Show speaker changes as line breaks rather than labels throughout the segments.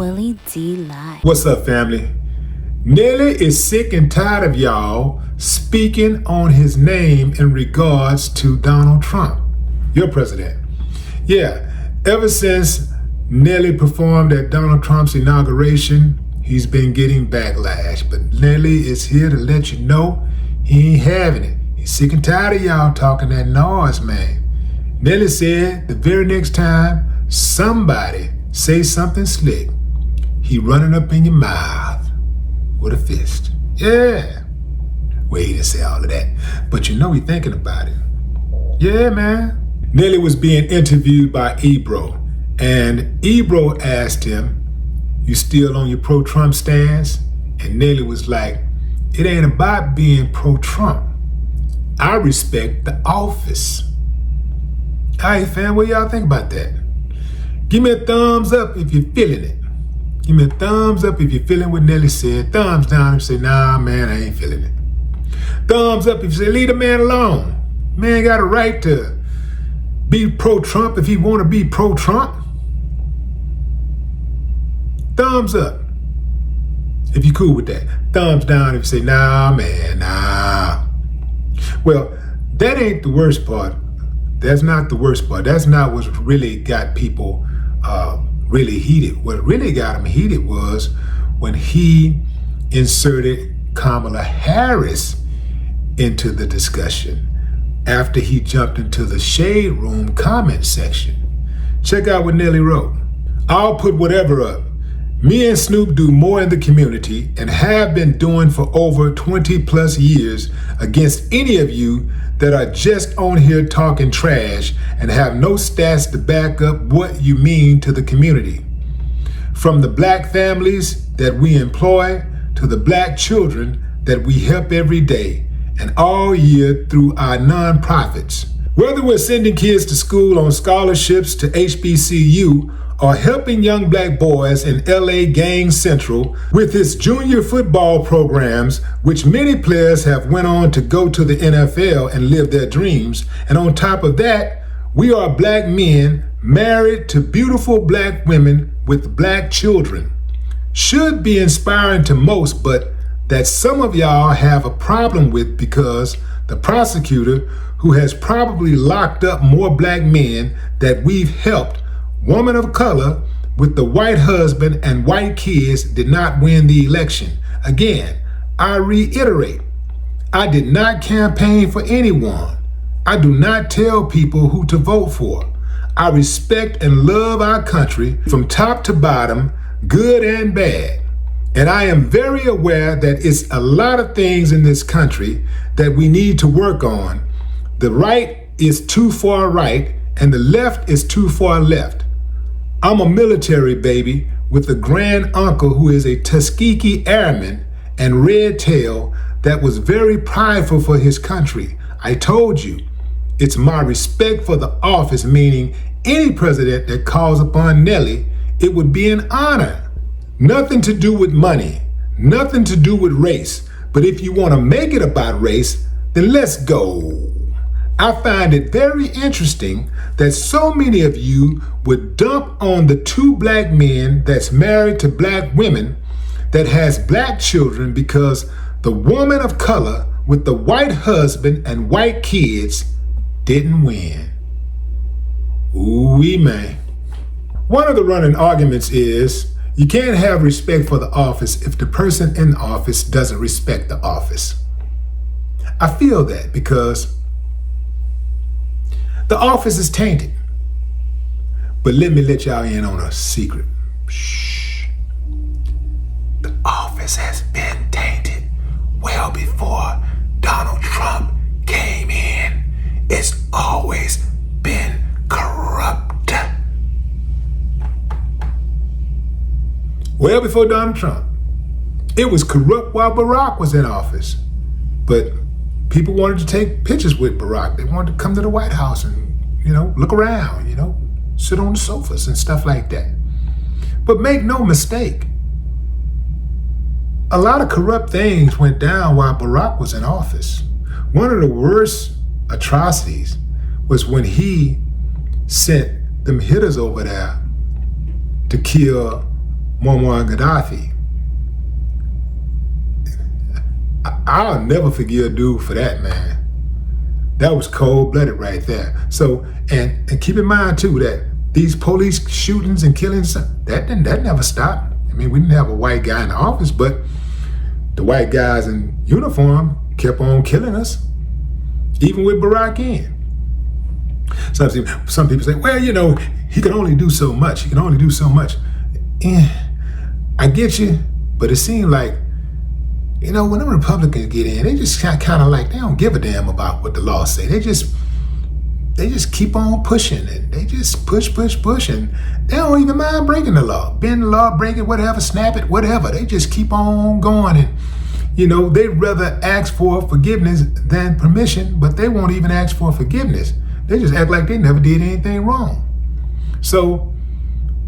Willie D. Live.
What's up, family? Nelly is sick and tired of y'all speaking on his name in regards to Donald Trump, your president. Yeah, ever since Nelly performed at Donald Trump's inauguration, he's been getting backlash. But Nelly is here to let you know he ain't having it. He's sick and tired of y'all talking that noise, man. Nelly said the very next time somebody say something slick, he running up in your mouth with a fist. Yeah. Well, he didn't say all of that, but you know he thinking about it. Yeah, man. Nelly was being interviewed by Ebro, and Ebro asked him, "You still on your pro-Trump stance?" And Nelly was like, "It ain't about being pro-Trump. I respect the office." All right, fam, what y'all think about that? Give me a thumbs up if you're feeling it. Give me a thumbs up if you're feeling what Nelly said. Thumbs down if you say, "Nah, man, I ain't feeling it." Thumbs up if you say, "Leave the man alone. Man got a right to be pro-Trump if he want to be pro-Trump." Thumbs up if you cool with that. Thumbs down if you say, "Nah, man, nah." Well, that ain't the worst part. That's not the worst part. That's not what really got people really heated. What really got him heated was when he inserted Kamala Harris into the discussion after he jumped into the shade room comment section. Check out what Nelly wrote. "I'll put whatever up. Me and Snoop do more in the community and have been doing for over 20 plus years against any of you that are just on here talking trash and have no stats to back up what you mean to the community. From the black families that we employ to the black children that we help every day and all year through our nonprofits. Whether we're sending kids to school on scholarships to HBCU or helping young black boys in LA Gang Central with its junior football programs, which many players have went on to go to the NFL and live their dreams. And on top of that, we are black men married to beautiful black women with black children. Should be inspiring to most, but that some of y'all have a problem with because the prosecutor, who has probably locked up more black men that we've helped, woman of color with the white husband and white kids, did not win the election. Again, I reiterate, I did not campaign for anyone. I do not tell people who to vote for. I respect and love our country from top to bottom, good and bad. And I am very aware that it's a lot of things in this country that we need to work on. The right is too far right and the left is too far left. I'm a military baby with a grand uncle who is a Tuskegee Airman and Red Tail that was very prideful for his country. I told you, it's my respect for the office, meaning any president that calls upon Nelly, it would be an honor. Nothing to do with money, nothing to do with race. But if you want to make it about race, then let's go. I find it very interesting that so many of you would dump on the two black men that's married to black women that has black children because the woman of color with the white husband and white kids didn't win. Ooh-wee, man. One of the running arguments is you can't have respect for the office if the person in the office doesn't respect the office. I feel that because the office is tainted. But let me let y'all in on a secret. Shh. The office has been tainted well before Donald Trump came in. It's always been corrupt. Well before Donald Trump. It was corrupt while Barack was in office. But people wanted to take pictures with Barack. They wanted to come to the White House and, look around, sit on the sofas and stuff like that. But make no mistake, a lot of corrupt things went down while Barack was in office. One of the worst atrocities was when he sent them hitters over there to kill Muammar Gaddafi. I'll never forgive a dude for that, man. That was cold-blooded right there. So, and keep in mind too that these police shootings and killings, that never stopped. I mean, we didn't have a white guy in the office, but the white guys in uniform kept on killing us, even with Barack in. Some people say, well, he can only do so much. He can only do so much. I get you, but it seemed like, when the Republicans get in, they just kind of like, they don't give a damn about what the law say. They just keep on pushing, and they just push, and they don't even mind breaking the law. Bend the law, break it, whatever, snap it, whatever. They just keep on going, and they'd rather ask for forgiveness than permission, but they won't even ask for forgiveness. They just act like they never did anything wrong. So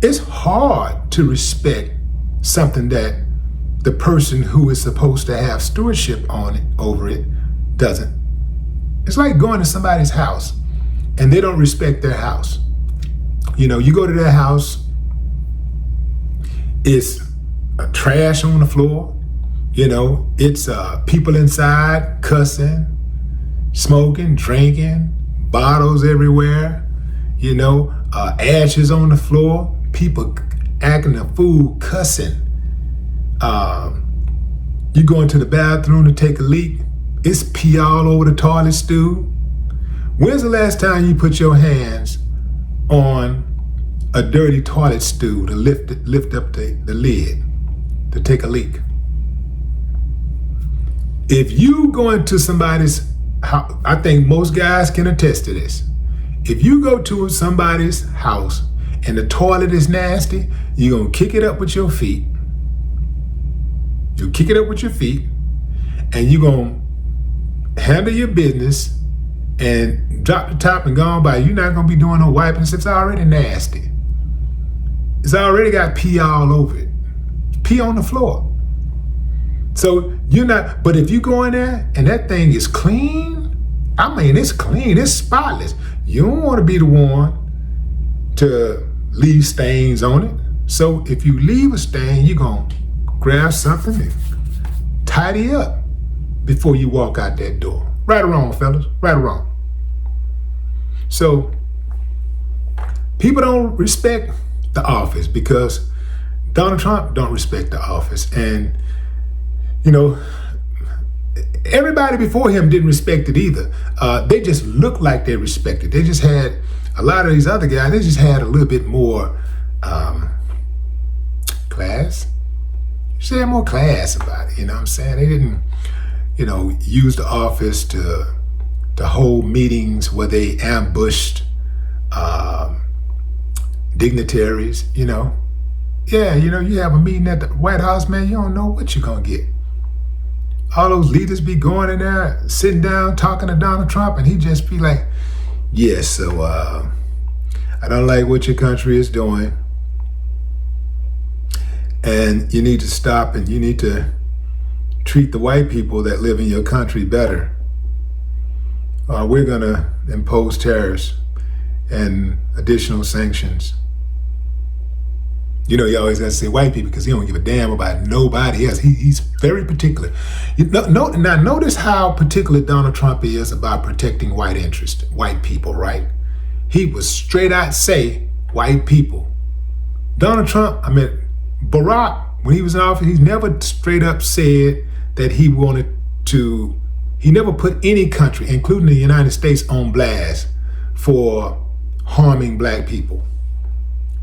it's hard to respect something that the person who is supposed to have stewardship over it doesn't. It's like going to somebody's house and they don't respect their house. You go to their house, it's trash on the floor. It's people inside cussing, smoking, drinking, bottles everywhere, ashes on the floor, people acting a fool, cussing. You go into the bathroom to take a leak, it's pee all over the toilet stool. When's the last time you put your hands on a dirty toilet stool to lift up the lid to take a leak? If you go into somebody's house, I think most guys can attest to this. If you go to somebody's house and the toilet is nasty, you're going to kick it up with your feet. You'll kick it up with your feet, and you're going to handle your business and drop the top and go on by. You're not going to be doing no wiping. It's already nasty. It's already got pee all over it. Pee on the floor. So you're not, but if you go in there and that thing is clean, it's clean, it's spotless. You don't want to be the one to leave stains on it. So if you leave a stain, you're going to grab something and tidy up before you walk out that door. Right or wrong, fellas? Right or wrong? So people don't respect the office because Donald Trump don't respect the office. And, everybody before him didn't respect it either. They just looked like they respected. They just had, a lot of these other guys, they just had a little bit more class. They had more class about it, you know what I'm saying? They didn't, use the office to hold meetings where they ambushed dignitaries, Yeah, you have a meeting at the White House, man, you don't know what you're going to get. All those leaders be going in there, sitting down, talking to Donald Trump, and he just be like, yes, so I don't like what your country is doing. And you need to stop and you need to treat the white people that live in your country better. We're going to impose tariffs and additional sanctions. You always got to say white people because he don't give a damn about nobody else. He's very particular. Now notice how particular Donald Trump is about protecting white interests, white people, right? He would straight out say white people. Donald Trump, Barack, when he was in office, he never straight up said that he never put any country, including the United States, on blast for harming black people.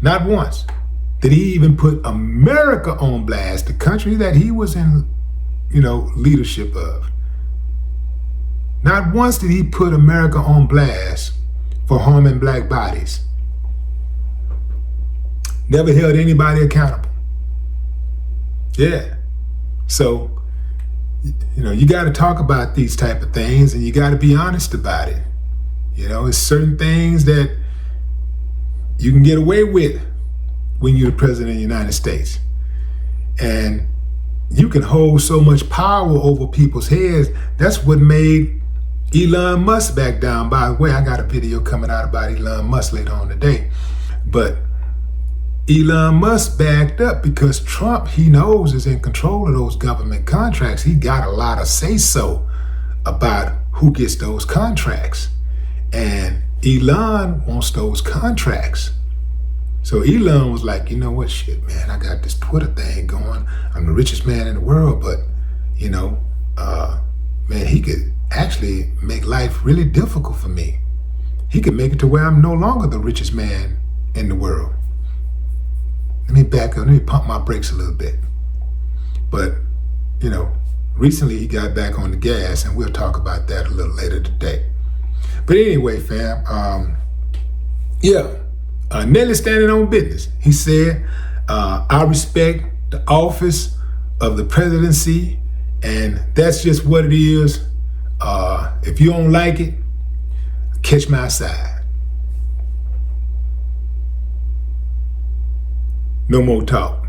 Not once did he even put America on blast, the country that he was in, leadership of. Not once did he put America on blast for harming black bodies. Never held anybody accountable. Yeah. So, you got to talk about these type of things and you got to be honest about it. It's certain things that you can get away with when you're the president of the United States. And you can hold so much power over people's heads. That's what made Elon Musk back down. By the way, I got a video coming out about Elon Musk later on today. But Elon Musk backed up because Trump, he knows, is in control of those government contracts. He got a lot of say-so about who gets those contracts. And Elon wants those contracts. So Elon was like, you know what, shit, man, I got this Twitter thing going. I'm the richest man in the world, but, man, he could actually make life really difficult for me. He could make it to where I'm no longer the richest man in the world. Let me back up, let me pump my brakes a little bit. But, recently he got back on the gas, and we'll talk about that a little later today. But anyway, fam, Nelly standing on business. He said, I respect the office of the presidency, and that's just what it is. If you don't like it, catch my side. No more talk.